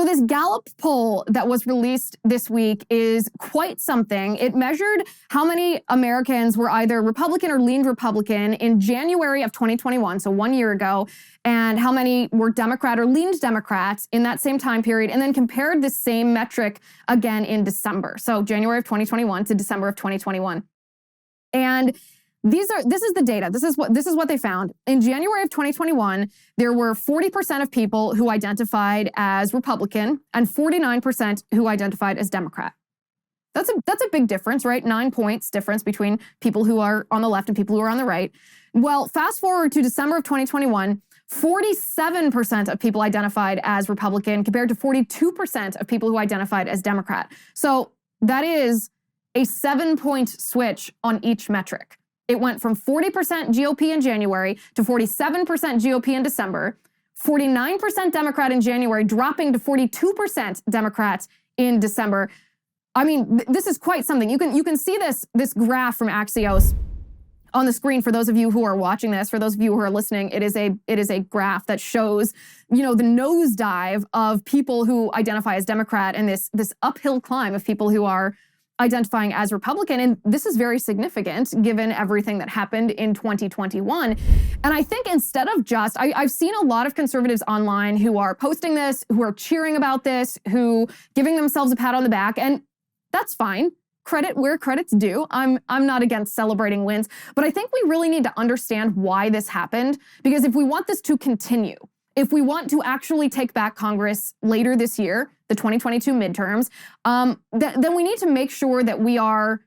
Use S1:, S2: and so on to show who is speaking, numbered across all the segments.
S1: So this Gallup poll that was released this week is quite something. It measured how many Americans were either Republican or leaned Republican in January of 2021, so 1 year ago, and how many were Democrat or leaned Democrat in that same time period, and then compared this same metric again in December. So January of 2021 to December of 2021. And this is the data. This is what they found. In January of 2021, there were 40% of people who identified as Republican and 49% who identified as Democrat. That's a big difference, right? 9 points difference between people who are on the left and people who are on the right. Well, fast forward to December of 2021, 47% of people identified as Republican compared to 42% of people who identified as Democrat. So that is a 7-point switch on each metric. It went from 40% GOP in January to 47% GOP in December, 49% Democrat in January, dropping to 42% Democrats in December. I mean, this is quite something. You can see this graph from Axios on the screen for those of you who are watching this. For those of you who are listening, it is a graph that shows, the nosedive of people who identify as Democrat and this uphill climb of people who are identifying as Republican. And this is very significant given everything that happened in 2021. And I think instead of just, I've seen a lot of conservatives online who are posting this, who are cheering about this, who giving themselves a pat on the back, and that's fine. Credit where credit's due. I'm not against celebrating wins, but I think we really need to understand why this happened, because if we want this to continue, if we want to actually take back Congress later this year, the 2022 midterms, then we need to make sure that we are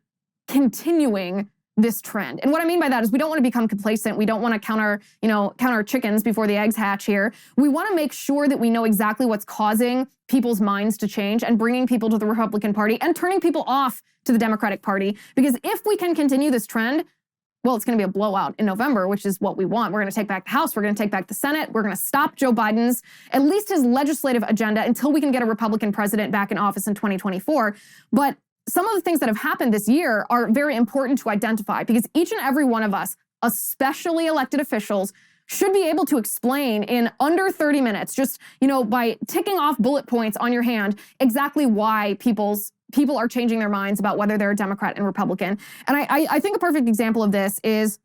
S1: continuing this trend. And what I mean by that is we don't want to become complacent. We don't want to count our chickens before the eggs hatch here. We want to make sure that we know exactly what's causing people's minds to change and bringing people to the Republican Party and turning people off to the Democratic Party. Because if we can continue this trend, well, it's going to be a blowout in November, which is what we want. We're going to take back the House. We're going to take back the Senate. We're going to stop Joe Biden's, at least his legislative agenda, until we can get a Republican president back in office in 2024. But some of the things that have happened this year are very important to identify, because each and every one of us, especially elected officials, should be able to explain in under 30 minutes, just, by ticking off bullet points on your hand, exactly why people are changing their minds about whether they're a Democrat and Republican. And I think a perfect example of this is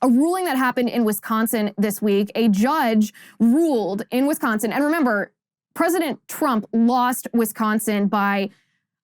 S1: a ruling that happened in Wisconsin this week. A judge ruled in Wisconsin, and remember, President Trump lost Wisconsin by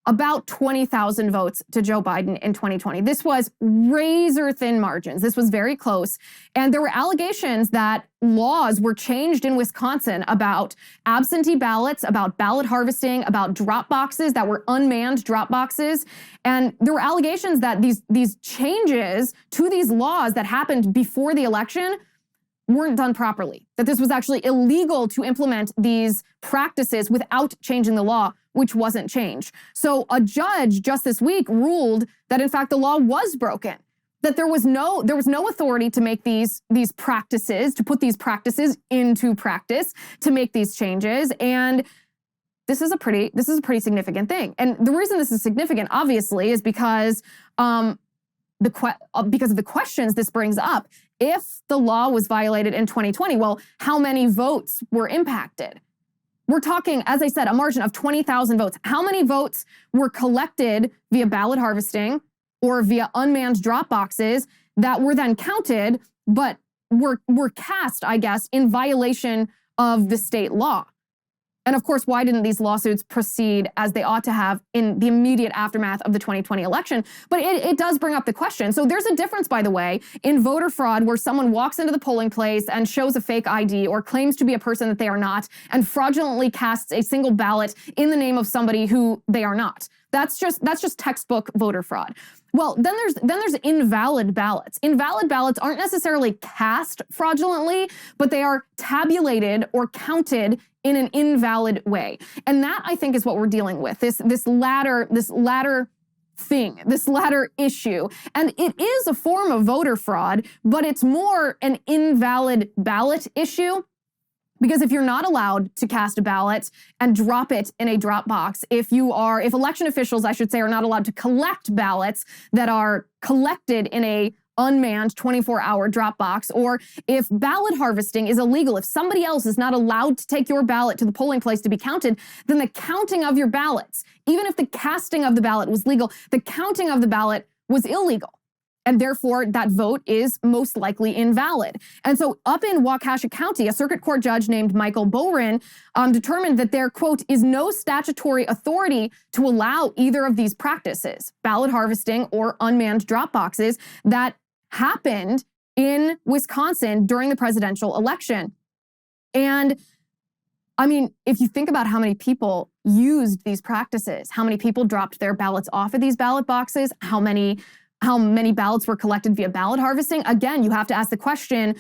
S1: about 20,000 votes to Joe Biden in 2020. This was razor-thin margins. This was very close. And there were allegations that laws were changed in Wisconsin about absentee ballots, about ballot harvesting, about drop boxes that were unmanned drop boxes. And there were allegations that these changes to these laws that happened before the election weren't done properly, that this was actually illegal to implement these practices without changing the law, which wasn't changed. So a judge just this week ruled that in fact the law was broken, that there was no authority to make these practices, to put these practices into practice, to make these changes. And this is a pretty significant thing. And the reason this is significant, obviously, is because of the questions this brings up. If the law was violated in 2020, well, how many votes were impacted? We're talking, as I said, a margin of 20,000 votes. How many votes were collected via ballot harvesting or via unmanned drop boxes that were then counted, but were cast, I guess, in violation of the state law? And of course, why didn't these lawsuits proceed as they ought to have in the immediate aftermath of the 2020 election? But it does bring up the question. So there's a difference, by the way, in voter fraud where someone walks into the polling place and shows a fake ID or claims to be a person that they are not and fraudulently casts a single ballot in the name of somebody who they are not. That's just textbook voter fraud. Well, then there's invalid ballots. Invalid ballots aren't necessarily cast fraudulently, but they are tabulated or counted in an invalid way. And that, I think, is what we're dealing with, this latter thing, this latter issue. And it is a form of voter fraud, but it's more an invalid ballot issue. Because if you're not allowed to cast a ballot and drop it in a drop box, if election officials, I should say, are not allowed to collect ballots that are collected in a unmanned 24-hour drop box, or if ballot harvesting is illegal, if somebody else is not allowed to take your ballot to the polling place to be counted, then the counting of your ballots, even if the casting of the ballot was legal, the counting of the ballot was illegal. And therefore, that vote is most likely invalid. And so up in Waukesha County, a circuit court judge named Michael Boren determined that there, quote, is no statutory authority to allow either of these practices, ballot harvesting or unmanned drop boxes, that happened in Wisconsin during the presidential election. And I mean, if you think about how many people used these practices, how many people dropped their ballots off of these ballot boxes, how many ballots were collected via ballot harvesting, again, you have to ask the question,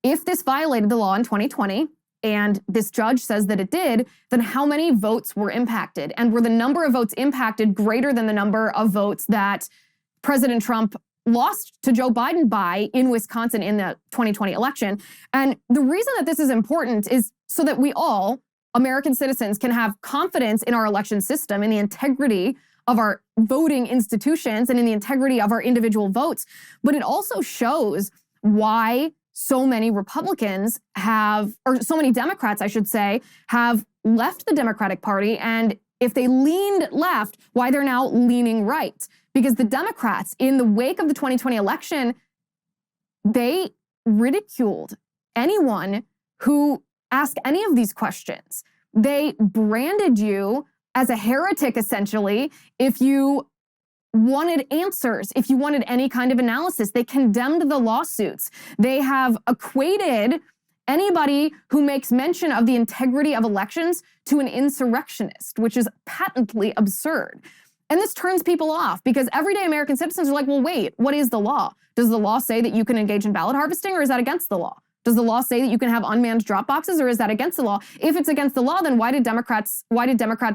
S1: if this violated the law in 2020, and this judge says that it did, then how many votes were impacted? And were the number of votes impacted greater than the number of votes that President Trump lost to Joe Biden by in Wisconsin in the 2020 election? And the reason that this is important is so that we all, American citizens, can have confidence in our election system, in the integrity of our voting institutions and in the integrity of our individual votes. But it also shows why so many Republicans have, or so many Democrats, I should say, have left the Democratic Party. And if they leaned left, why they're now leaning right. Because the Democrats, in the wake of the 2020 election, they ridiculed anyone who asked any of these questions. They branded you as a heretic, essentially, if you wanted answers, if you wanted any kind of analysis. They condemned the lawsuits. They have equated anybody who makes mention of the integrity of elections to an insurrectionist, which is patently absurd. And this turns people off because everyday American citizens are like, well, wait, what is the law? Does the law say that you can engage in ballot harvesting, or is that against the law? Does the law say that you can have unmanned drop boxes, or is that against the law? If it's against the law, then why did Democrats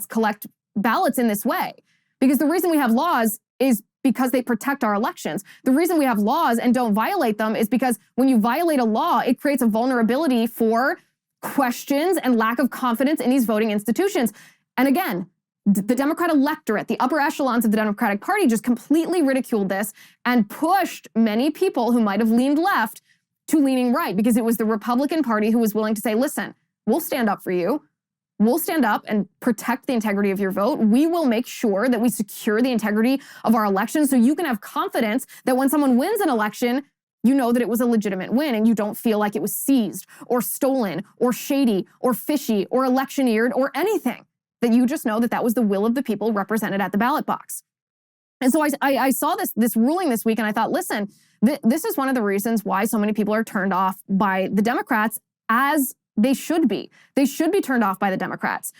S1: collect ballots in this way? Because the reason we have laws is because they protect our elections. The reason we have laws and don't violate them is because when you violate a law, it creates a vulnerability for questions and lack of confidence in these voting institutions. And again, the Democrat electorate, the upper echelons of the Democratic Party, just completely ridiculed this and pushed many people who might have leaned left to leaning right, because it was the Republican Party who was willing to say, listen, we'll stand up for you. We'll stand up and protect the integrity of your vote. We will make sure that we secure the integrity of our elections so you can have confidence that when someone wins an election, you know that it was a legitimate win and you don't feel like it was seized or stolen or shady or fishy or electioneered or anything. That you just know that that was the will of the people represented at the ballot box. And so I saw this ruling this week and I thought, listen, this is one of the reasons why so many people are turned off by the Democrats, as they should be. They should be turned off by the Democrats